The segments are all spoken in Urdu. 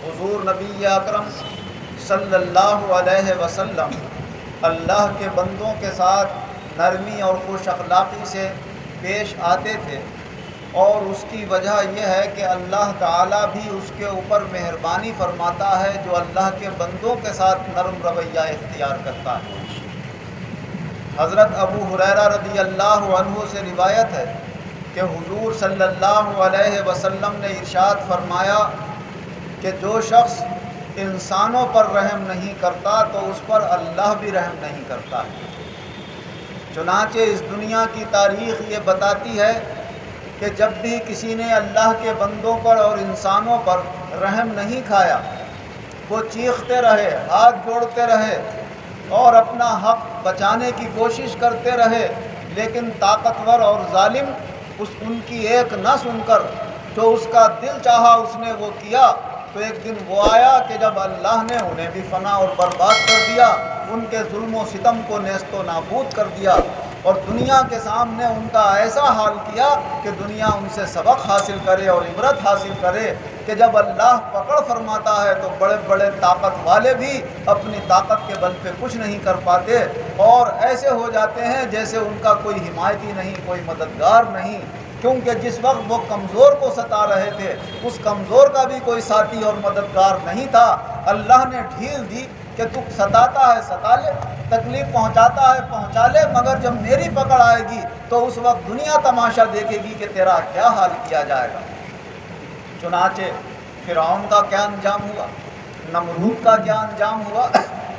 حضور نبی اکرم صلی اللہ علیہ وسلم اللہ کے بندوں کے ساتھ نرمی اور خوش اخلاقی سے پیش آتے تھے، اور اس کی وجہ یہ ہے کہ اللہ تعالیٰ بھی اس کے اوپر مہربانی فرماتا ہے جو اللہ کے بندوں کے ساتھ نرم رویہ اختیار کرتا ہے۔ حضرت ابو ہریرہ رضی اللہ عنہ سے روایت ہے کہ حضور صلی اللہ علیہ وسلم نے ارشاد فرمایا کہ جو شخص انسانوں پر رحم نہیں کرتا تو اس پر اللہ بھی رحم نہیں کرتا ہے۔ چنانچہ اس دنیا کی تاریخ یہ بتاتی ہے کہ جب بھی کسی نے اللہ کے بندوں پر اور انسانوں پر رحم نہیں کھایا، وہ چیختے رہے، ہاتھ جوڑتے رہے اور اپنا حق بچانے کی کوشش کرتے رہے، لیکن طاقتور اور ظالم ان کی ایک نہ سن کر جو اس کا دل چاہا اس نے وہ کیا، تو ایک دن وہ آیا کہ جب اللہ نے انہیں بھی فنا اور برباد کر دیا، ان کے ظلم و ستم کو نیست و نابود کر دیا، اور دنیا کے سامنے ان کا ایسا حال کیا کہ دنیا ان سے سبق حاصل کرے اور عبرت حاصل کرے کہ جب اللہ پکڑ فرماتا ہے تو بڑے بڑے طاقت والے بھی اپنی طاقت کے بل پہ کچھ نہیں کر پاتے، اور ایسے ہو جاتے ہیں جیسے ان کا کوئی حمایتی نہیں، کوئی مددگار نہیں، کیونکہ جس وقت وہ کمزور کو ستا رہے تھے اس کمزور کا بھی کوئی ساتھی اور مددگار نہیں تھا۔ اللہ نے ڈھیل دی کہ تو ستاتا ہے ستا لے، تکلیف پہنچاتا ہے پہنچا لے، مگر جب میری پکڑ آئے گی تو اس وقت دنیا تماشا دیکھے گی کہ تیرا کیا حال کیا جائے گا۔ چنانچہ فرعون کا کیا انجام ہوا، نمرود کا کیا انجام ہوا،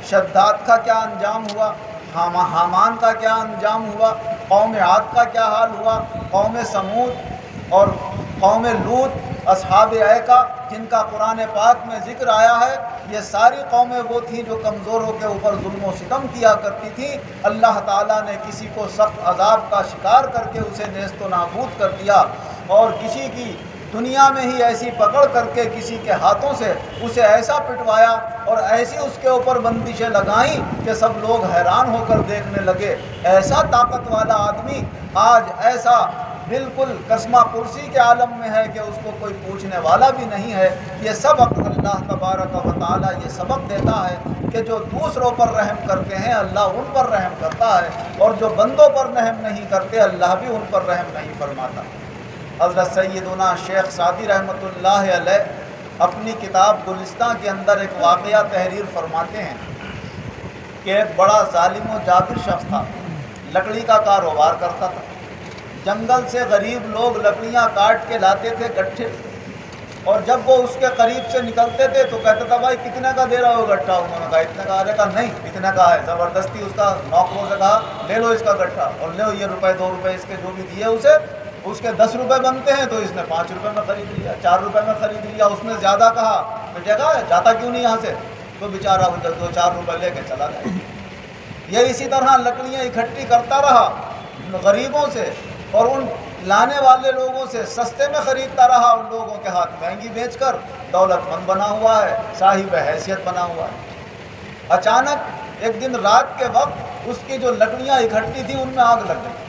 شداد کا کیا انجام ہوا، حامان کا کیا انجام ہوا، قوم عاد کا کیا حال ہوا، قوم سمود اور قوم لوط، اصحاب ایکا جن کا قرآن پاک میں ذکر آیا ہے، یہ ساری قومیں وہ تھیں جو کمزوروں کے اوپر ظلم و ستم کیا کرتی تھیں۔ اللہ تعالیٰ نے کسی کو سخت عذاب کا شکار کر کے اسے نیست و نابود کر دیا، اور کسی کی دنیا میں ہی ایسی پکڑ کر کے کسی کے ہاتھوں سے اسے ایسا پٹوایا اور ایسی اس کے اوپر بندشیں لگائیں کہ سب لوگ حیران ہو کر دیکھنے لگے۔ ایسا طاقت والا آدمی آج ایسا بالکل قسمہ کرسی کے عالم میں ہے کہ اس کو کوئی پوچھنے والا بھی نہیں ہے۔ یہ سبق اللہ تبارک و تعالیٰ یہ سبق دیتا ہے کہ جو دوسروں پر رحم کرتے ہیں اللہ ان پر رحم کرتا ہے، اور جو بندوں پر رحم نہیں کرتے اللہ بھی ان پر رحم نہیں فرماتا۔ حضرت سیدنا شیخ سعدی رحمۃ اللہ علیہ اپنی کتاب گلستہ کے اندر ایک واقعہ تحریر فرماتے ہیں کہ ایک بڑا ظالم و جابر شخص تھا، لکڑی کا کاروبار کرتا تھا۔ جنگل سے غریب لوگ لکڑیاں کاٹ کے لاتے تھے گٹھے، اور جب وہ اس کے قریب سے نکلتے تھے تو کہتا تھا بھائی کتنے کا دے رہا ہو گٹھا؟ انہوں نے کہا اتنے کا۔ ارے کہا نہیں اتنے کا ہے۔ زبردستی اس کا نوکروں سے کہا لے لو اس کا گٹھا، اور لے یہ روپے 2 روپے اس کے جو بھی دیے اسے، اس کے 10 روپے بنتے ہیں تو اس نے 5 روپے میں خرید لیا، 4 روپے میں خرید لیا۔ اس نے زیادہ کہا، بیٹے کہا جاتا کیوں نہیں یہاں سے؟ تو بیچارہ 2-4 روپے لے کے چلا گیا۔ یہ اسی طرح لکڑیاں اکٹھی کرتا رہا غریبوں سے، اور ان لانے والے لوگوں سے سستے میں خریدتا رہا، ان لوگوں کے ہاتھ مہنگی بیچ کر دولت مند بنا ہوا ہے، صاحب حیثیت بنا ہوا ہے۔ اچانک ایک دن رات کے وقت اس کی جو لکڑیاں اکٹھی تھیں ان میں آگ لگ گئی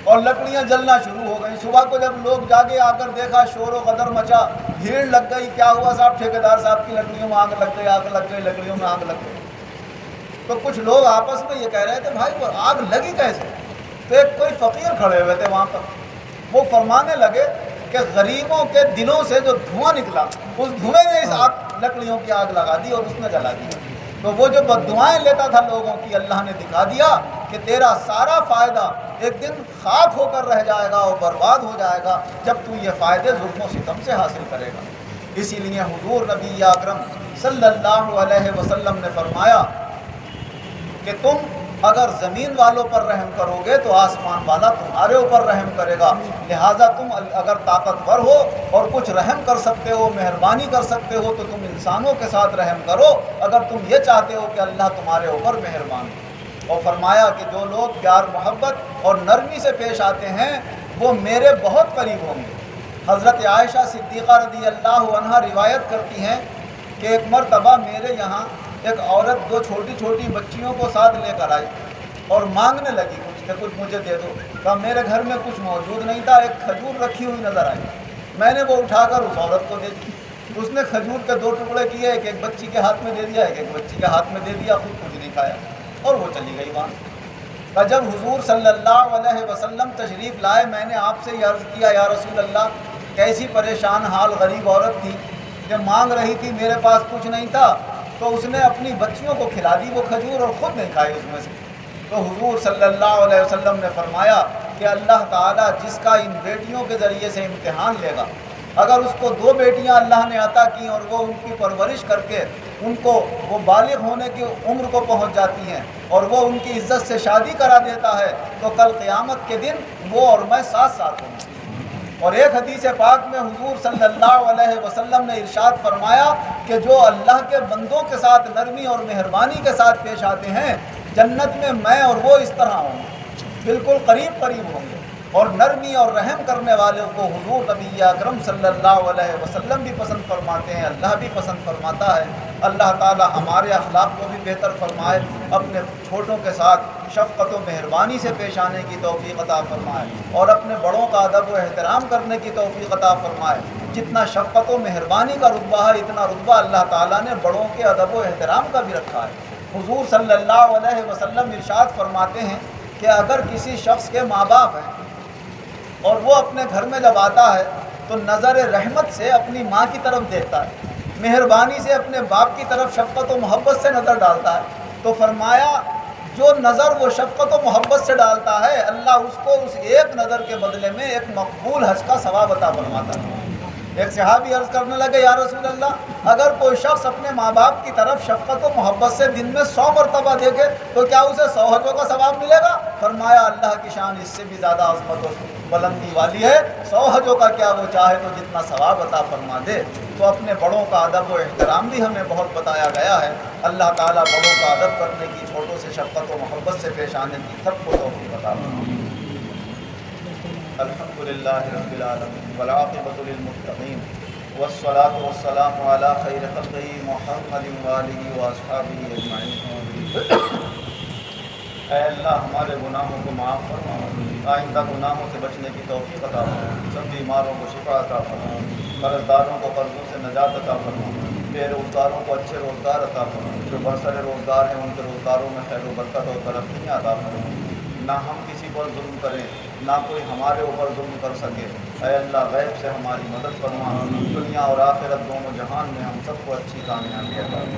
اور لکڑیاں جلنا شروع ہو گئیں۔ صبح کو جب لوگ جاگے آ کر دیکھا شور و قدر مچا، بھیڑ لگ گئی، کیا ہوا صاحب؟ ٹھیکیدار صاحب کی لکڑیوں میں آگ لگ گئی، آگ لگ گئی، لکڑیوں میں آگ لگ گئی۔ تو کچھ لوگ آپس میں یہ کہہ رہے تھے بھائی وہ آگ لگی کیسے؟ تو ایک کوئی فقیر کھڑے ہوئے تھے وہاں پر، وہ فرمانے لگے کہ غریبوں کے دلوں سے جو دھواں نکلا اس دھوئیں نے اس لکڑیوں کی آگ لگا دی اور اس نے جلا دیا۔ تو وہ جو بددعائیں لیتا تھا لوگوں کی، اللہ نے دکھا دیا کہ تیرا سارا فائدہ ایک دن خاک ہو کر رہ جائے گا اور برباد ہو جائے گا جب تو یہ فائدے ظلم و ستم سے حاصل کرے گا۔ اسی لیے حضور نبی اکرم صلی اللہ علیہ وسلم نے فرمایا کہ تم اگر زمین والوں پر رحم کرو گے تو آسمان والا تمہارے اوپر رحم کرے گا، لہٰذا تم اگر طاقتور ہو اور کچھ رحم کر سکتے ہو، مہربانی کر سکتے ہو، تو تم انسانوں کے ساتھ رحم کرو اگر تم یہ چاہتے ہو کہ اللہ تمہارے اوپر مہربان ہو۔ اور فرمایا کہ جو لوگ پیار محبت اور نرمی سے پیش آتے ہیں وہ میرے بہت قریب ہوں گے۔ حضرت عائشہ صدیقہ رضی اللہ عنہا روایت کرتی ہیں کہ ایک مرتبہ میرے یہاں ایک عورت 2 چھوٹی چھوٹی بچیوں کو ساتھ لے کر آئی اور مانگنے لگی کچھ کہ کچھ مجھے دے دو۔ کہا میرے گھر میں کچھ موجود نہیں تھا، ایک کھجور رکھی ہوئی نظر آئی، میں نے وہ اٹھا کر اس عورت کو دے دی۔ اس نے کھجور کے 2 ٹکڑے کیے، ایک بچی کے ہاتھ میں دے دیا، ایک بچی کے ہاتھ میں دے دیا، خود کچھ نہیں کھایا اور وہ چلی گئی وہاں۔ جب حضور صلی اللہ علیہ وسلم تشریف لائے، میں نے آپ سے یہ عرض کیا یا رسول اللہ، کیسی پریشان حال غریب عورت تھی کہ مانگ رہی تھی، میرے پاس کچھ نہیں تھا، تو اس نے اپنی بچیوں کو کھلا دی وہ کھجور اور خود نہیں کھائی اس میں سے۔ تو حضور صلی اللہ علیہ وسلم نے فرمایا کہ اللہ تعالیٰ جس کا ان بیٹیوں کے ذریعے سے امتحان لے گا، اگر اس کو 2 بیٹیاں اللہ نے عطا کی اور وہ ان کی پرورش کر کے ان کو وہ بالغ ہونے کی عمر کو پہنچ جاتی ہیں اور وہ ان کی عزت سے شادی کرا دیتا ہے، تو کل قیامت کے دن وہ اور میں ساتھ ساتھ ہوں گے۔ اور ایک حدیث پاک میں حضور صلی اللہ علیہ وسلم نے ارشاد فرمایا کہ جو اللہ کے بندوں کے ساتھ نرمی اور مہربانی کے ساتھ پیش آتے ہیں، جنت میں میں اور وہ اس طرح ہوں گے، بالکل قریب قریب ہوں گے۔ اور نرمی اور رحم کرنے والوں کو حضور نبی اکرم صلی اللہ علیہ وسلم بھی پسند فرماتے ہیں، اللہ بھی پسند فرماتا ہے۔ اللہ تعالی ہمارے اخلاق کو بھی بہتر فرمائے، اپنے چھوٹوں کے ساتھ شفقت و مہربانی سے پیش آنے کی توفیق عطا فرمائے اور اپنے بڑوں کا ادب و احترام کرنے کی توفیق عطا فرمائے۔ جتنا شفقت و مہربانی کا رتبہ ہے، اتنا رتبہ اللہ تعالیٰ نے بڑوں کے ادب و احترام کا بھی رکھا ہے۔ حضور صلی اللہ علیہ وسلم ارشاد فرماتے ہیں کہ اگر کسی شخص کے ماں باپ ہیں اور وہ اپنے گھر میں جب آتا ہے تو نظر رحمت سے اپنی ماں کی طرف دیکھتا ہے، مہربانی سے اپنے باپ کی طرف شفقت و محبت سے نظر ڈالتا ہے، تو فرمایا جو نظر وہ شفقت و محبت سے ڈالتا ہے، اللہ اس کو اس ایک نظر کے بدلے میں ایک مقبول حج کا ثواب عطا فرماتا ہے۔ ایک صحابی عرض کرنے لگے یا رسول اللہ، اگر کوئی شخص اپنے ماں باپ کی طرف شفقت و محبت سے دن میں 100 مرتبہ دیکھے تو کیا اسے 100 حجوں کا ثواب ملے گا؟ فرمایا اللہ کی شان اس سے بھی زیادہ عظمت و بلندی والی ہے، 100 حجوں کا کیا وہ چاہے تو جتنا ثواب عطا فرما دے۔ تو اپنے بڑوں کا ادب و احترام بھی ہمیں بہت بتایا گیا ہے۔ اللہ تعالیٰ بڑوں کا ادب کرنے کی، چھوٹوں سے شفقت و محبت سے پیش آنے کی سب کو توفیق عطا فرمائے۔ الحمدللہ رب العالمین والعاقبۃ للمتقین والصلاۃ والسلام علی خیر خلقہ محمد وآلہ واصحابہ اجمعین۔ اے اللہ ہمارے گناہوں کو معاف فرما، آئندہ گناہوں سے بچنے کی توفیق عطا فرما، سب بیماروں کو شفا عطا فرما، قرض داروں کو قرضوں سے نجات عطا فرما، بے روزگاروں کو اچھے روزگار عطا فرما، جو برسر روزگار ہیں ان کے روزگاروں میں خیر و برکت اور ترقیاں عطا فرما، نہ ہم کسی پر ظلم کریں، نہ کوئی ہمارے اوپر ظلم کر سکے۔ اے اللہ غیب سے ہماری مدد فرما، دنیا اور آخرت دونوں جہان میں ہم سب کو اچھی کامیابی عطا فرما۔